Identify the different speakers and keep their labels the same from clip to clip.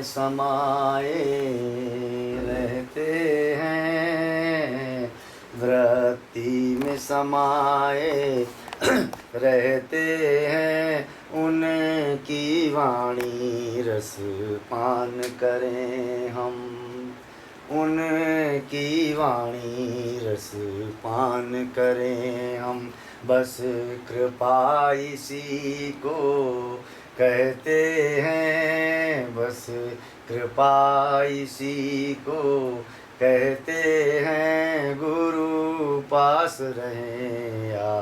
Speaker 1: में समाये रहते हैं, वृत्ति में समाये रहते हैं, उनकी वाणी रस पान करें हम, उनकी वाणी रस पान करें हम। बस कृपा इसी को कहते हैं, बस कृपा इसी को कहते हैं। गुरु पास रहें या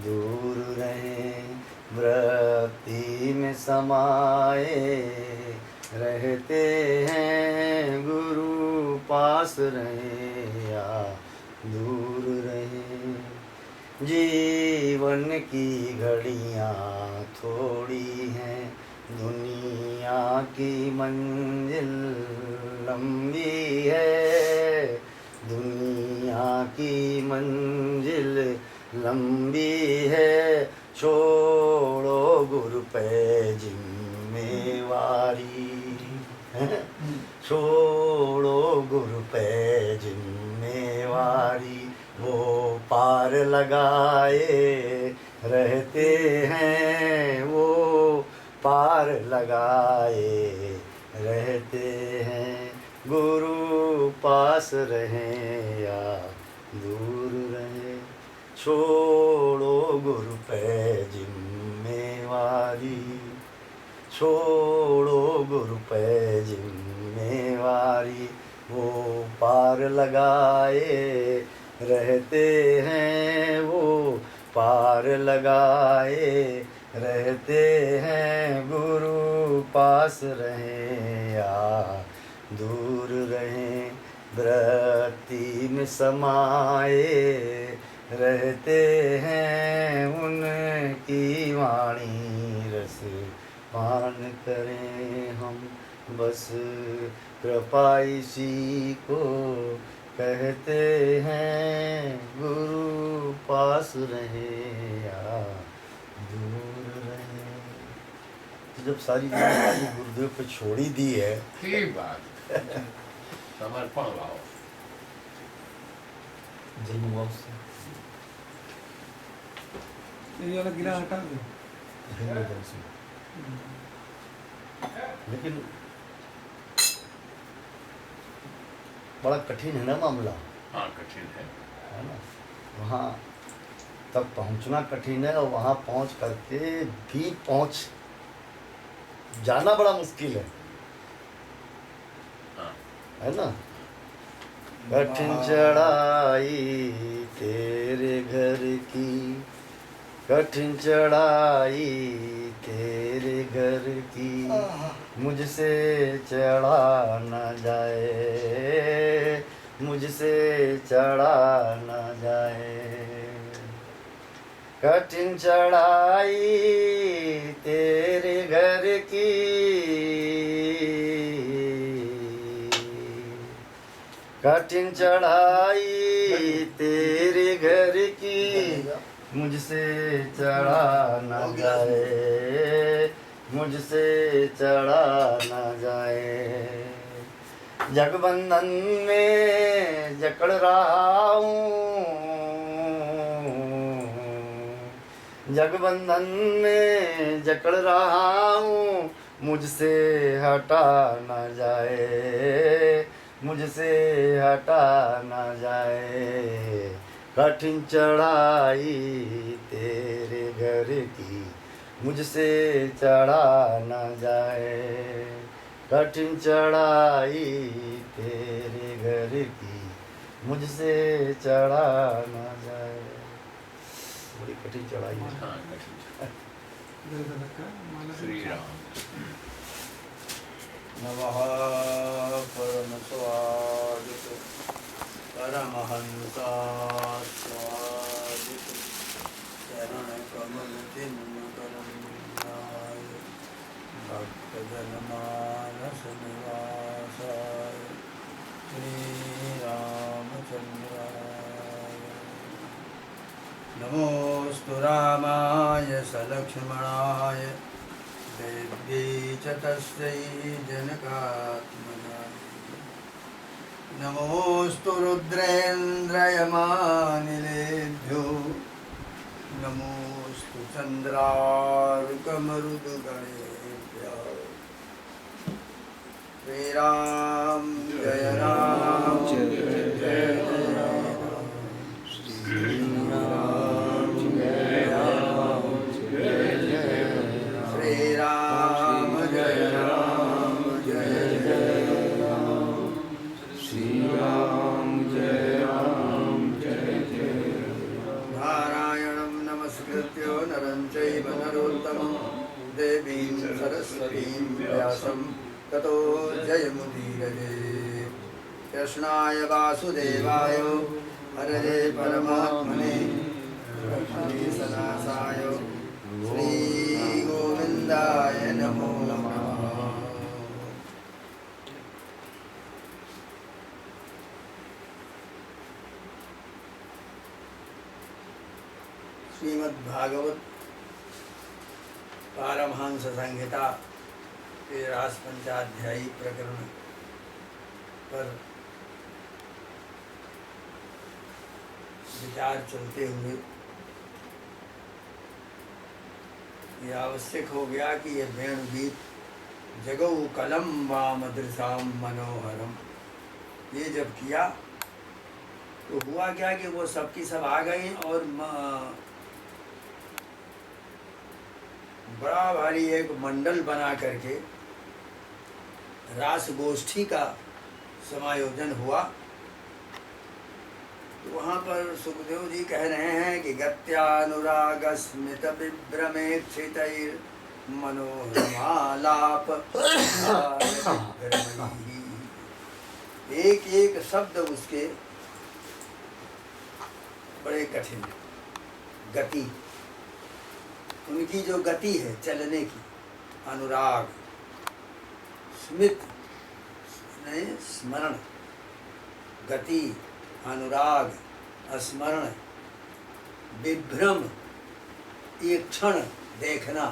Speaker 1: दूर रहें, वृत्ति में समाये रहते हैं। गुरु पास रहें या दूर रहें। जीवन की घड़ियाँ थोड़ी हैं, दुनिया की मंजिल लंबी है, दुनिया की मंजिल लंबी है। छोड़ो गुरु पे जिम्मेवारी, छोड़ो गुरु पे जिम्मेवारी। वो पार लगाए रहते हैं, वो पार लगाए रहते हैं। गुरु पास रहें या दूर रहें, छोड़ो गुरु पे जिम्मेवारी, छोड़ो गुरु पे जिम्मेवारी। वो पार लगाए रहते हैं, वो पार लगाए रहते हैं। गुरु पास रहें या दूर रहें, वृत्ति में समाये रहते हैं। उनकी वाणी रस पान करें हम, बस कृपा इसी को कहते हैं। गुरु पास रहे या दूर रहे। तो जब सारी जिम्मेदारी गुरुदेव पे छोड़ी दी है,
Speaker 2: ठीक बात समर्पण भाव
Speaker 1: जन्म से
Speaker 3: ये वाला गिरा हटा दो।
Speaker 1: लेकिन बड़ा कठिन है ना मामला।
Speaker 2: हाँ कठिन है
Speaker 1: ना, वहाँ तक पहुँचना कठिन है और वहाँ पहुँच करके भी पहुँच जाना बड़ा मुश्किल है।
Speaker 2: हाँ।
Speaker 1: है ना। कठिन चढ़ाई तेरे घर की, कठिन चढ़ाई तेरे घर की, मुझसे चढ़ा न जाए, मुझसे चढ़ा न जाए। कठिन चढ़ाई तेरे घर की, कठिन चढ़ाई तेरे घर की, मुझसे चढ़ा न जाए, मुझसे चढ़ा न जाए। जगबंधन में जकड़ रहा हूँ, जगबंधन में जकड़ रहा हूँ, मुझसे हटा न जाए, मुझसे हटा न जाए। कठिन चढ़ाई तेरे घर की, मुझसे चढ़ा न जाए। कठिन चढ़ाई तेरे घर की, मुझसे चढ़ा न जाए। बड़ी कठिन चढ़ाई है।
Speaker 2: हाँ कठिन श्री राम।
Speaker 1: नमः परम स्वादित परमहंसा स्वादित चरण कमल चिन्ह करुणाय भक्त जनमानस निवासाय श्री रामचंद्राय नमोस्तु रामाय सलक्ष्मणाय
Speaker 4: देव्यै च तस्यै जनकात्मजायै नमोऽस्तु रुद्रेन्द्रयमानिलेभ्यो नमोऽस्तु चन्द्रार्कमरुद्गणेभ्यः श्रीराम जय राम जय जय राम श्रीराम जय राम जय जय श्रीराम जय राम जय जय राम श्रीराम जय राम जय जय नारायणं नमस्कृत्य नरं चैव नरोत्तमं देवीं सरस्वतीं व्यासं ततो जयमुदीरये कृष्णाय वासुदेवाय हरये परमात्मने सनासाय श्रीगोविन्दाय नमो नमः। श्रीमद्भागवत पारमहंस संहिता के रास पंचाध्यायी प्रकरण पर विचार चलते हुए यह आवश्यक हो गया कि यह वेणुगीत जगौ कलम वामदृशाम मनोहरम ये जब किया तो हुआ क्या कि वो सबकी सब आ गई और बड़ा भारी एक मंडल बना करके रास गोष्ठी का समायोजन हुआ। तो वहाँ पर सुखदेव जी कह रहे हैं कि गत्यानुराग स्मित विभ्रमेक्षितैर मनोरमालाप एक एक शब्द उसके बड़े कठिन गति, उनकी जो गति है चलने की, अनुराग, स्मित नहीं स्मरण, गति, अनुराग, स्मरण, विभ्रम, एक क्षण देखना,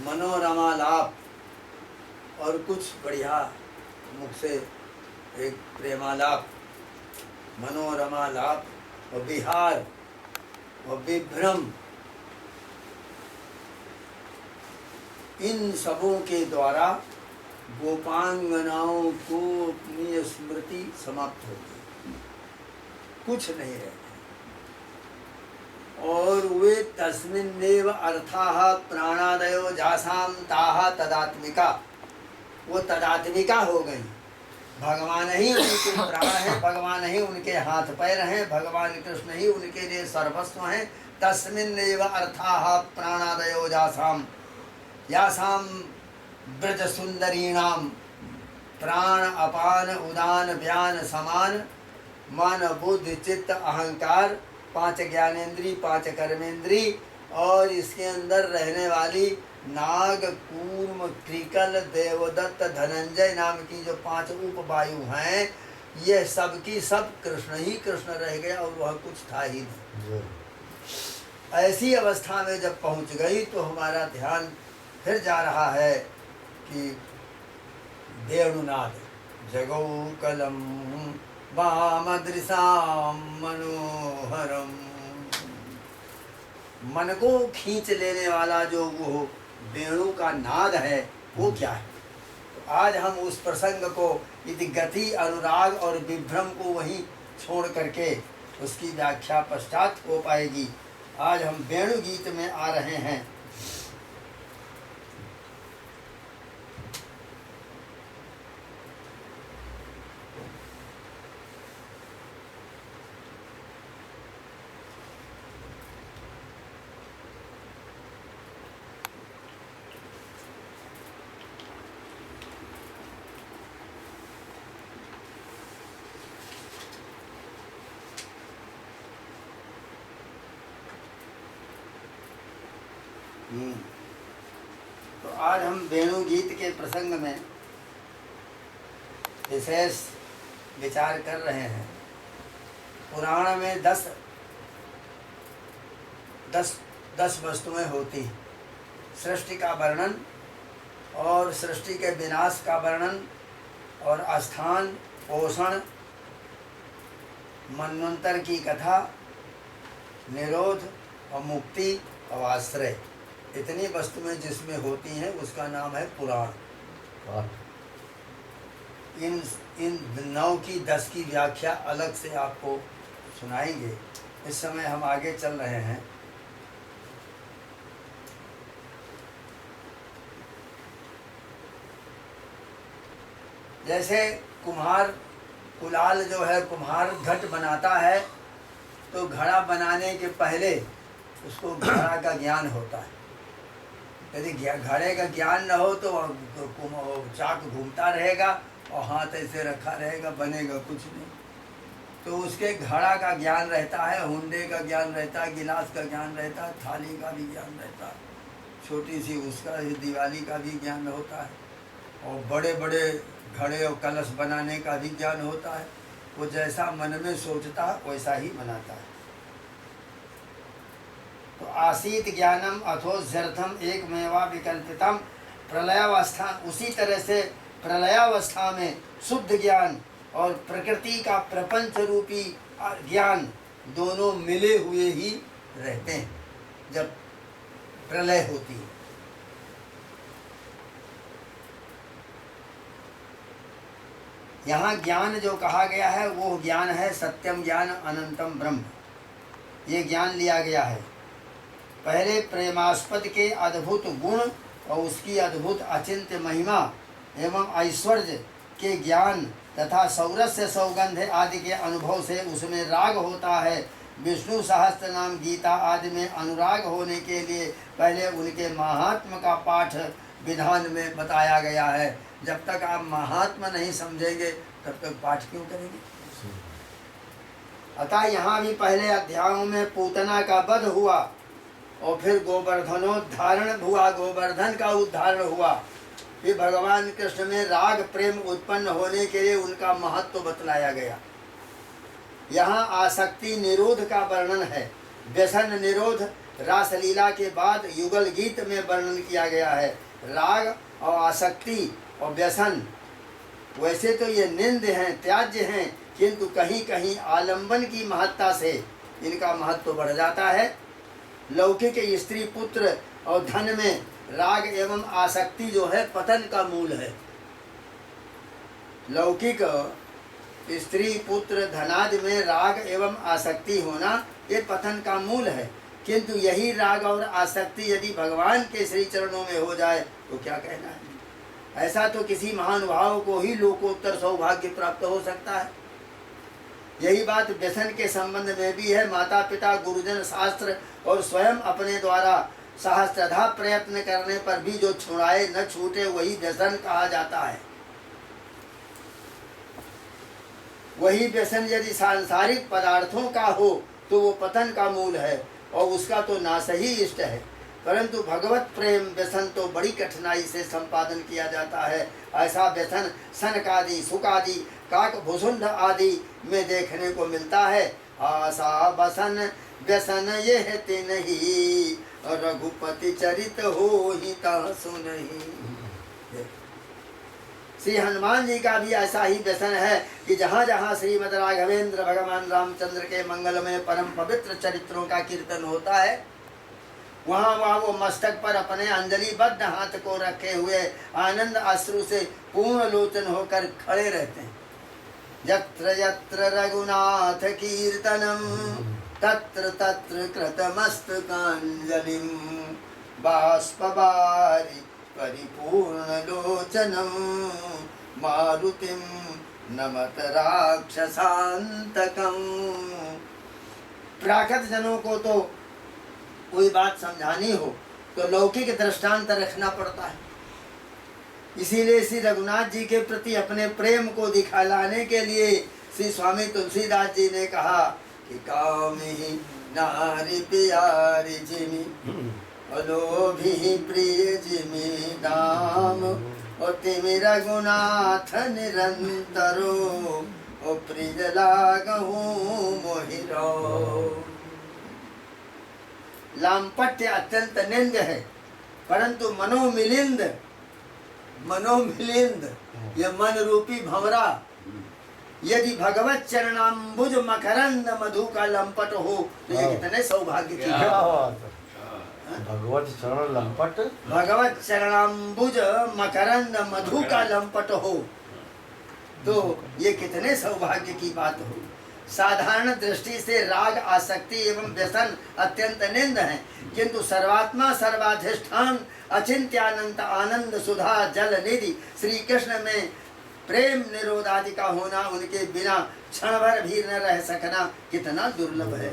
Speaker 4: मनोरमालाप और कुछ बढ़िया मुख से एक प्रेमालाप, मनोरमालाप और विहार और विभ्रम, इन सबों के द्वारा गोपांगनाओं को अपनी स्मृति समाप्त हो गई, कुछ नहीं रहता। और वे तस्मिन्नेव अर्थाः प्राणादयो जासाम ताः तदात्मिका, वो तदात्मिका हो गई। भगवान ही उनके प्राण हैं, भगवान ही उनके हाथ पैर हैं, भगवान कृष्ण ही उनके लिए सर्वस्व हैं। तस्मिन्नेव अर्थाः प्राणादयो जासाम, यासाम ब्रज सुंदरीणाम प्राण अपान उदान व्यान समान, मन बुद्धि चित्त अहंकार, 5 ज्ञानेंद्री 5 कर्मेंद्री, और इसके अंदर रहने वाली नाग, कूर्म, त्रिकल, देवदत्त, धनंजय नाम की जो 5 उपवायु हैं, ये सब की सब कृष्ण ही कृष्ण रह गया और वह कुछ था ही नहीं। ऐसी अवस्था में जब पहुंच गई तो हमारा ध्यान फिर जा रहा है कि वेणुनाद जगौ कलम वामदृशाम मनोहरम, मन को खींच लेने वाला जो वो वेणु का नाद है वो क्या है। तो आज हम उस प्रसंग को, यदि गति, अनुराग और विभ्रम को वहीं छोड़ करके उसकी व्याख्या पश्चात हो पाएगी। आज हम वेणु गीत में आ रहे हैं। तो आज हम वेणु गीत के प्रसंग में विशेष विचार कर रहे हैं। पुराण में 10 वस्तुएं होती हैं। सृष्टि का वर्णन और सृष्टि के विनाश का वर्णन और स्थान, पोषण, मनवंतर की कथा, निरोध और मुक्ति और आश्रय, इतनी वस्तुएं जिसमें होती हैं उसका नाम है पुराण।
Speaker 1: वाह।
Speaker 4: इन 9 की 10 की व्याख्या अलग से आपको सुनाएंगे। इस समय हम आगे चल रहे हैं। जैसे कुम्हार कुलाल जो है, कुम्हार घट बनाता है तो घड़ा बनाने के पहले उसको घड़ा का ज्ञान होता है। यदि घड़े का ज्ञान न हो तो चाक घूमता रहेगा और हाथ ऐसे रखा रहेगा, बनेगा कुछ नहीं। तो उसके घड़ा का ज्ञान रहता है, हुंडे का ज्ञान रहता है, गिलास का ज्ञान रहता है, थाली का भी ज्ञान रहता है, छोटी सी उसका दिवाली का भी ज्ञान होता है, और बड़े बड़े घड़े और कलश बनाने का भी ज्ञान होता है। वो जैसा मन में सोचता है वैसा ही बनाता है। तो आसीत ज्ञानम अथोस्यर्थम एकमेवा विकल्पितम प्रलयावस्था, उसी तरह से प्रलयावस्था में शुद्ध ज्ञान और प्रकृति का प्रपंच रूपी ज्ञान दोनों मिले हुए ही रहते हैं जब प्रलय होती है। यहाँ ज्ञान जो कहा गया है वो ज्ञान है सत्यम ज्ञान अनंतम ब्रह्म। ये ज्ञान लिया गया है पहले प्रेमास्पद के अद्भुत गुण और उसकी अद्भुत अचिंत्य महिमा एवं ऐश्वर्य के ज्ञान तथा सौरस्य सौगंध आदि के अनुभव से उसमें राग होता है। विष्णु सहस्त्र नाम गीता आदि में अनुराग होने के लिए पहले उनके महात्म का पाठ विधान में बताया गया है। जब तक आप महात्मा नहीं समझेंगे तब तक पाठ क्यों करेंगे। अतः यहाँ भी पहले अध्यायों में पूतना का वध हुआ और फिर गोवर्धनोद्धारण हुआ, गोवर्धन का उद्धारण हुआ। फिर भगवान कृष्ण में राग प्रेम उत्पन्न होने के लिए उनका महत्व बतलाया गया। यहाँ आसक्ति निरोध का वर्णन है। व्यसन निरोध रासलीला के बाद युगल गीत में वर्णन किया गया है। राग और आसक्ति और व्यसन वैसे तो ये निंद हैं, त्याज्य हैं, किंतु कहीं कहीं आलंबन की महत्ता से इनका महत्व बढ़ जाता है। लौकिक स्त्री पुत्र और धन में राग एवं आसक्ति जो है पतन का मूल है। लौकिक स्त्री पुत्र धनादि में राग एवं आसक्ति होना ये पतन का मूल है। किंतु यही राग और आसक्ति यदि भगवान के श्री चरणों में हो जाए तो क्या कहना है। ऐसा तो किसी महानुभाव को ही लोकोत्तर सौभाग्य प्राप्त हो सकता है। यही बात व्यसन के संबंध में भी है। माता पिता गुरुजन शास्त्र और स्वयं अपने द्वारा सहस्त्रधा प्रयत्न करने पर भी जो छुड़ाए न छूटे वही व्यसन कहा जाता है। वही व्यसन यदि सांसारिक पदार्थों का हो तो वो पतन का मूल है और उसका तो नाश ही इष्ट है। परंतु भगवत प्रेम व्यसन तो बड़ी कठिनाई से संपादन किया जाता है। ऐसा व्यसन सनकादि सुकादि काक भुसुंड आदि में देखने को मिलता है। आशा बसन व्यसन ये ते नहीं रघुपति चरित हो ही सुनहि। श्री हनुमान जी का भी ऐसा ही व्यसन है कि जहाँ जहाँ श्रीमद् राघवेंद्र भगवान रामचंद्र के मंगलमय परम पवित्र चरित्रों का कीर्तन होता है वहाँ वहाँ वो मस्तक पर अपने अंजलिबद्ध हाथ को रखे हुए आनंद अश्रु से पूर्ण लोचन होकर खड़े रहते हैं। यत्र यत्र रघुनाथ कीर्तनम तत्र तत्र कृतमस्तकांजलिं बाष्पवारि परिपूर्ण लोचनम मारुतिं नमत राक्षसांतकम। प्राकृत जनों को तो कोई बात समझानी हो तो लौकिक दृष्टांत रखना पड़ता है। इसीलिए श्री रघुनाथ जी के प्रति अपने प्रेम को दिखाने के लिए श्री स्वामी तुलसीदास जी ने कहा कि कामिहि नारी प्यारी जिमि अलोभी प्रिय जिमि दाम और तिमि रघुनाथ निरंतरो ओ प्रिय लागहु मोहिरो। लामपट्य अत्यंत निंद है परंतु मनोमिलिंद ये मन रूपी भंवरा यदि भगवत चरणाम्बुज मकरंद मधु का लंपट हो तो ये कितने सौभाग्य की
Speaker 1: क्या
Speaker 4: बात।
Speaker 1: बात है। भगवत चरण लंपट
Speaker 4: भगवत चरणाम्बुज मकरंद मधु का लंपट हो तो ये कितने सौभाग्य की बात हो। साधारण दृष्टि से राग आसक्ति एवं व्यसन अत्यंत निंद है, किंतु सर्वात्मा सर्वाधिष्ठान अचिंत्यानंत आनंद सुधा जल निधि श्री कृष्ण में प्रेम निरोध आदि का होना, उनके बिना क्षण भर भी न रह सकना कितना दुर्लभ है।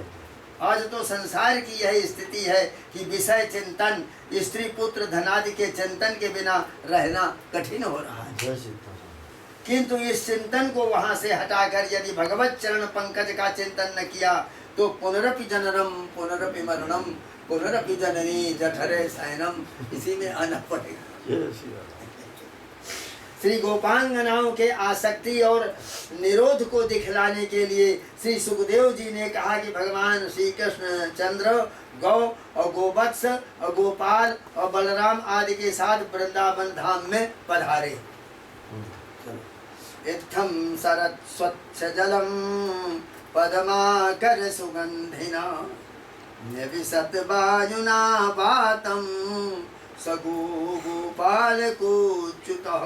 Speaker 4: आज तो संसार की यही स्थिति है कि विषय चिंतन, स्त्री पुत्र धनादि के चिंतन के बिना रहना कठिन हो रहा है।
Speaker 1: जय सीताराम।
Speaker 4: किंतु इस चिंतन को वहां से हटाकर यदि भगवत चरण पंकज का चिंतन न किया तो पुनरपि जननम पुनरपि मरणम पुनरपि जननी जठरे शयनम, इसी में आना पड़ेगा।
Speaker 1: जय श्री राम।
Speaker 4: श्री गोपांगनाओं के आसक्ति और निरोध को दिखलाने के लिए श्री सुखदेव जी ने कहा कि भगवान श्री कृष्ण चंद्र गौ और गोवत्स और गोपाल और बलराम आदि के साथ वृंदावन धाम में पधारे। इत्थं सरत् स्वच्छ जलम पद्माकर सुगंधिना निविशत वायुना वातम सगो गोपाल को च्युतः।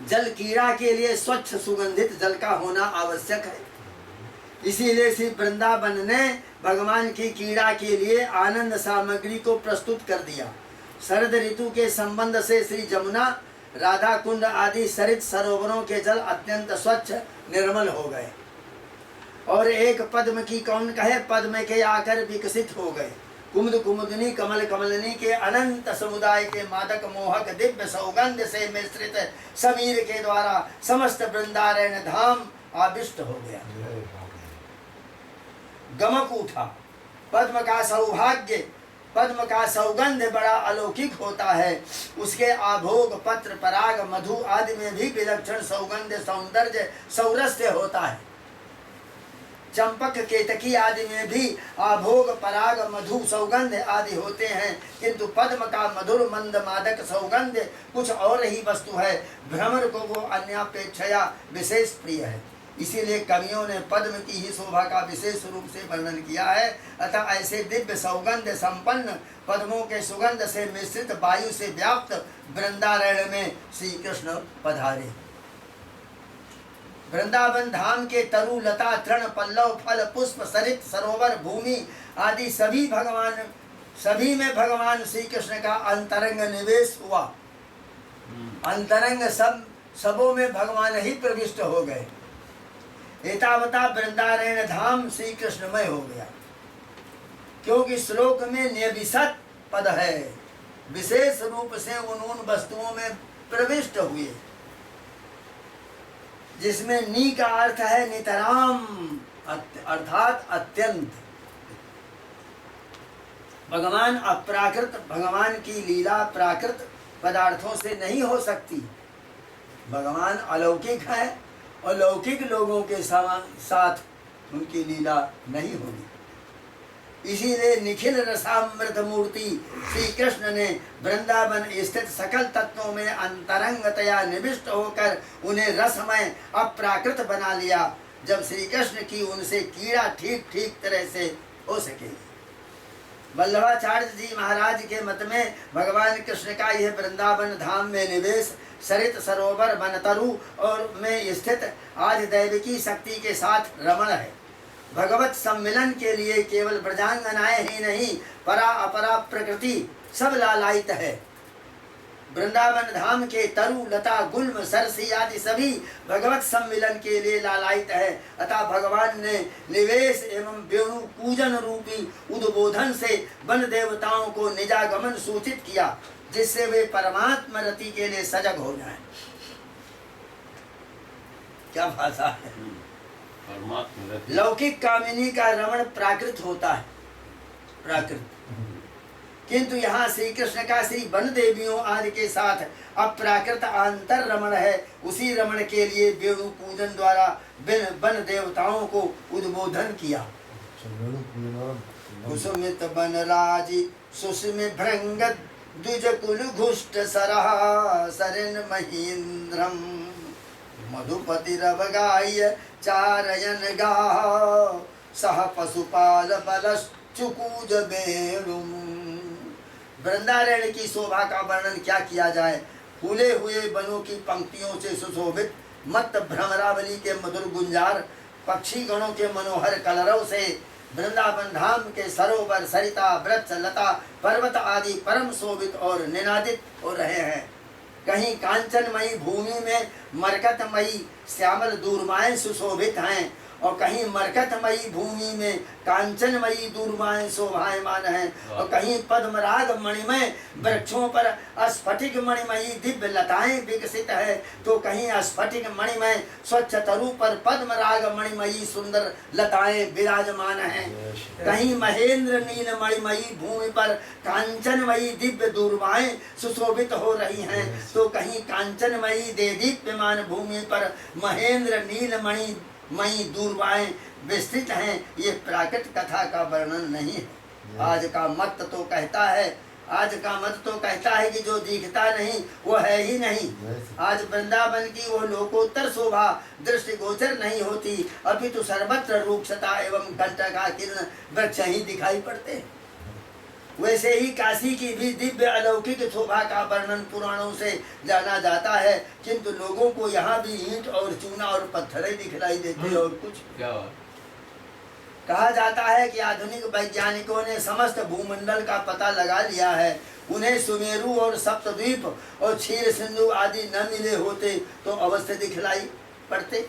Speaker 4: जल कीड़ा के लिए स्वच्छ सुगंधित जल का होना आवश्यक है। इसीलिए श्री वृंदावन ने भगवान की कीड़ा के लिए आनंद सामग्री को प्रस्तुत कर दिया। शरद ऋतु के संबंध से श्री जमुना, राधा कुंड आदि सरित सरोवरों के जल अत्यंत स्वच्छ निर्मल हो गए और एक पद्म की कौन कहे पद्म के आकर विकसित हो गए। कुमुद कुमुदनी कमल कमलनी के अनंत समुदाय के मादक मोहक दिव्य सौगंध से मिश्रित समीर के द्वारा समस्त वृंदारण्य धाम आविष्ट हो गया। गमक उठा। पद्म का सौभाग्य, पद्म का सौगंध बड़ा अलौकिक होता है। उसके आभोग पत्र पराग मधु आदि में भी विलक्षण सौगंध सौंदर्य सौरस्य होता है। चंपक केतकी आदि में भी आभोग पराग मधु सौगंध आदि होते हैं, किंतु पद्म का मधुर मंद मादक सौगंध कुछ और ही वस्तु है। भ्रमर को वो अन्यापेक्षया विशेष प्रिय है। इसीलिए कवियों ने पद्म की ही शोभा का विशेष रूप से वर्णन किया है। अतः ऐसे दिव्य सौगंध संपन्न पद्मों के सुगंध से मिश्रित वायु से व्याप्त वृंदारण्य में श्री कृष्ण पधारे। वृंदावन धाम के तरु लता तृण पल्लव फल पुष्प सरित सरोवर भूमि आदि सभी में भगवान श्री कृष्ण का अंतरंग निवेश हुआ। अंतरंग सबों में भगवान ही प्रविष्ट हो गए। एतावता वृंदारण्य धाम श्री कृष्णमय हो गया, क्योंकि श्लोक में निविशत पद है। विशेष रूप से उन वस्तुओं में प्रविष्ट हुए, जिसमें नी का अर्थ है नितराम अर्थात अत्यंत। भगवान अप्राकृत, भगवान की लीला प्राकृत पदार्थों से नहीं हो सकती। भगवान अलौकिक है और लौकिक लोगों के साथ उनकी लीला नहीं होगी। इसीलिए निखिल रसामृत मूर्ति श्री कृष्ण ने वृंदावन स्थित सकल तत्वों में अंतरंगतया निविष्ट होकर उन्हें रसमय अप्राकृत बना लिया, जब श्री कृष्ण की उनसे कीड़ा ठीक ठीक तरह से हो सकेगी। वल्लभाचार्य जी महाराज के मत में भगवान कृष्ण का यह वृंदावन धाम में निवेश सरित सरोवर वनतरु और में स्थित आदि दैविकी शक्ति के साथ रमण है। भगवत सम्मिलन के लिए केवल ब्रजांगनाएं ही नहीं, परा अपरा प्रकृति सब लालायित है। वृंदावन धाम के तरु लता गुल्म सरसी आदि सभी भगवत सम्मिलन के लिए लालायित है। अतः भगवान ने निवेश एवं वेणु पूजन रूपी उद्बोधन से वन देवताओं को निजागमन सूचित किया, जिससे वे परमात्मा रति के लिए सजग हो जाएं। क्या भाषा है। लौकिक कामिनी का रमण प्राकृत होता है, प्राकृत, किंतु यहाँ श्री कृष्ण का श्री वन देवियों आदि के साथ अप्राकृत आंतर रमण है। उसी रमण के लिए वेणु पूजन द्वारा वन देवताओं को उद्बोधन किया। कुसुमित बनराजी सुस्मि भृंगत द्विज कुल घुष्ट सरह सरिन महींद्रम मधुपति रवगाय चारयन गाह सह पशुपाल बलश्चुकूज बेणुम। वृंदारण्य की शोभा का वर्णन क्या किया जाए। फूले हुए वनों की पंक्तियों से सुशोभित मत भ्रमरावली के मधुर गुंजार, पक्षी गणों के मनोहर कलरव से वृंदावन धाम के सरोवर सरिता वृक्ष लता पर्वत आदि परम शोभित और निनादित हो रहे हैं। कहीं कांचनमयी भूमि में मरकतमयी श्यामल दूरमाएं सुशोभित हैं और कहीं मरकतमयी भूमि में कांचनमयी दूरमाएं शोभायमान हैं और कहीं पद्मराग मणिमय वृक्षों पर स्फटिक मणिमयी दिव्य लताएं विकसित है, तो कहीं स्फटिक मणिमय स्वच्छ तरु पर पद्मराग मणिमयी सुंदर लताएं विराजमान हैं। कहीं महेंद्र नील मणिमयी भूमि पर कांचनमयी दिव्य दूरमाएं सुशोभित हो रही हैं, तो कहीं कांचनमयी देदीप्यमान भूमि पर महेंद्र नील मणि दूरबाएं विस्तृत हैं। ये प्राकृत कथा का वर्णन नहीं है। आज का मत तो कहता है कि जो दिखता नहीं वो है ही नहीं। आज वृंदावन की वो लोकोत्तर शोभा दृष्टि गोचर नहीं होती, अपितु सर्वत्र रूक्षता एवं कंटका किरण वृक्ष ही दिखाई पड़ते हैं। वैसे ही काशी की भी दिव्य अलौकिक शोभा का वर्णन पुराणों से जाना जाता है, किंतु लोगों को यहाँ भी ईंट और चूना और पत्थरें दिखलाई देती और कुछ
Speaker 2: क्या
Speaker 4: कहा जाता है कि आधुनिक वैज्ञानिकों ने समस्त भूमंडल का पता लगा लिया है। उन्हें सुमेरु और सप्तद्वीप और क्षीर सिंधु आदि न मिले होते तो अवश्य दिखलाई पड़ते,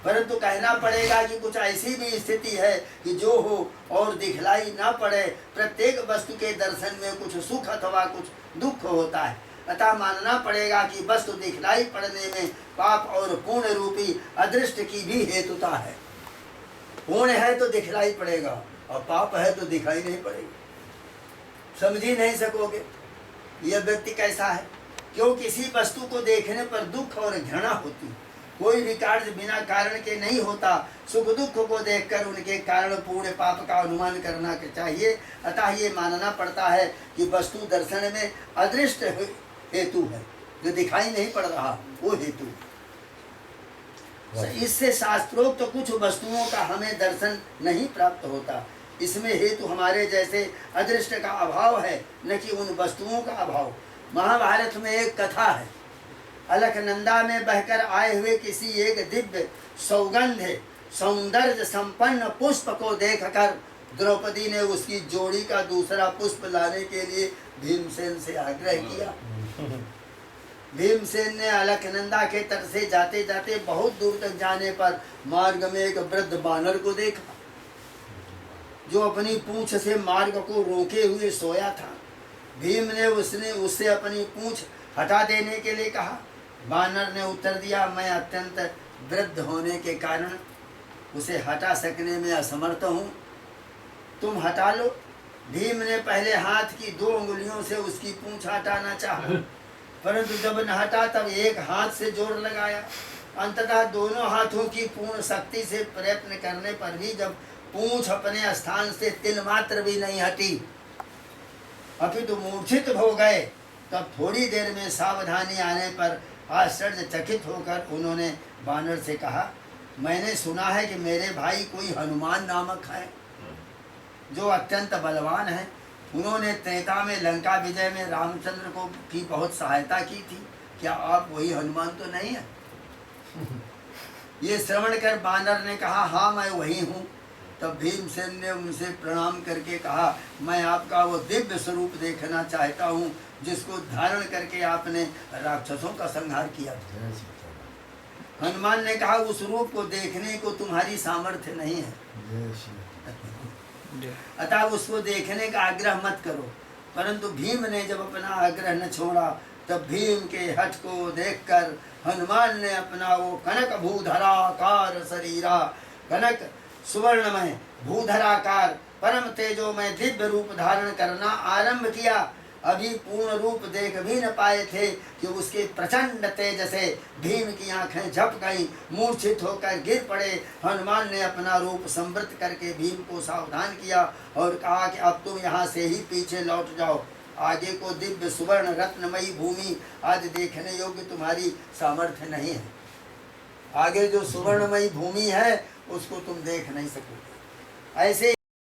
Speaker 4: परंतु कहना पड़ेगा कि कुछ ऐसी भी स्थिति है कि जो हो और दिखलाई ना पड़े। प्रत्येक वस्तु के दर्शन में कुछ सुख अथवा कुछ दुख होता है, अतः मानना पड़ेगा कि वस्तु दिखलाई पड़ने में पाप और पुण्य रूपी अदृष्ट की भी हेतुता है। पुण्य है तो दिखलाई पड़ेगा और पाप है तो दिखाई नहीं पड़ेगी। समझ ही नहीं सकोगे यह व्यक्ति कैसा है। क्यों किसी वस्तु को देखने पर दुख और घृणा होती। कोई भी कार्य बिना कारण के नहीं होता। सुख दुख को देखकर उनके कारण पुण्य पाप का अनुमान करना चाहिए। अतः ये मानना पड़ता है कि वस्तु दर्शन में अदृष्ट हेतु है, जो दिखाई नहीं पड़ रहा वो हेतु। इससे शास्त्रोक्त कुछ वस्तुओं का हमें दर्शन नहीं प्राप्त होता। इसमें हेतु हमारे जैसे अदृष्ट का अभाव है, न कि उन वस्तुओं का अभाव। महाभारत में एक कथा है। अलकनंदा में बहकर आए हुए किसी एक दिव्य सौगंध सौंदर्य संपन्न पुष्प को देखकर द्रौपदी ने उसकी जोड़ी का दूसरा पुष्प लाने के लिए भीमसेन से आग्रह किया। भीमसेन ने अलकनंदा के तट से जाते जाते बहुत दूर तक जाने पर मार्ग में एक वृद्ध बानर को देखा, जो अपनी पूंछ से मार्ग को रोके हुए सोया था। भीम ने उससे अपनी पूंछ हटा देने के लिए कहा। बानर ने उत्तर दिया, मैं अत्यंत वृद्ध होने के कारण उसे हटा सकने में असमर्थ हूँ, तुम हटा लो। भीम ने पहले हाथ की 2 उंगलियों से उसकी पूंछ हटाना चाहा, परंतु जब न हटा तब एक हाथ से जोर लगाया। अंततः दोनों हाथों की पूर्ण शक्ति से प्रयत्न करने पर भी जब पूंछ अपने स्थान से तिल मात्र भी नहीं हटी, अपितु मूर्छित हो गए, तब थोड़ी देर में सावधानी आने पर आश्चर्यचकित होकर उन्होंने बानर से कहा, मैंने सुना है कि मेरे भाई कोई हनुमान नामक है जो अत्यंत बलवान है। उन्होंने त्रेता में लंका विजय में रामचंद्र को की बहुत सहायता की थी। क्या आप वही हनुमान तो नहीं है? ये श्रवण कर बानर ने कहा, हाँ मैं वही हूँ। तब भीमसेन ने उनसे प्रणाम करके कहा, मैं आपका वो दिव्य स्वरूप देखना चाहता हूँ जिसको धारण करके आपने राक्षसों का संहार किया था। हनुमान ने कहा, उस रूप को देखने को तुम्हारी सामर्थ्य नहीं है, अतः उसको देखने का आग्रह मत करो। परंतु भीम ने जब अपना आग्रह न छोड़ा, तब भीम के हठ को देखकर हनुमान ने अपना वो कनक भूधराकार शरीरा, कनक सुवर्णमय भूधराकार परम तेजोमय दिव्य रूप धारण करना आरंभ किया। अभी पूर्ण रूप देख भी न पाए थे कि उसके प्रचंड तेज से भीम की आंखें झप गईं, मूर्छित होकर गिर पड़े। हनुमान ने अपना रूप संवृत करके भीम को सावधान किया और कहा कि अब तुम यहाँ से ही पीछे लौट जाओ, आगे को दिव्य सुवर्ण रत्नमयी भूमि आज देखने योग्य तुम्हारी सामर्थ्य नहीं है। आगे जो सुवर्णमयी भूमि है उसको तुम देख नहीं सकोगे। ऐसे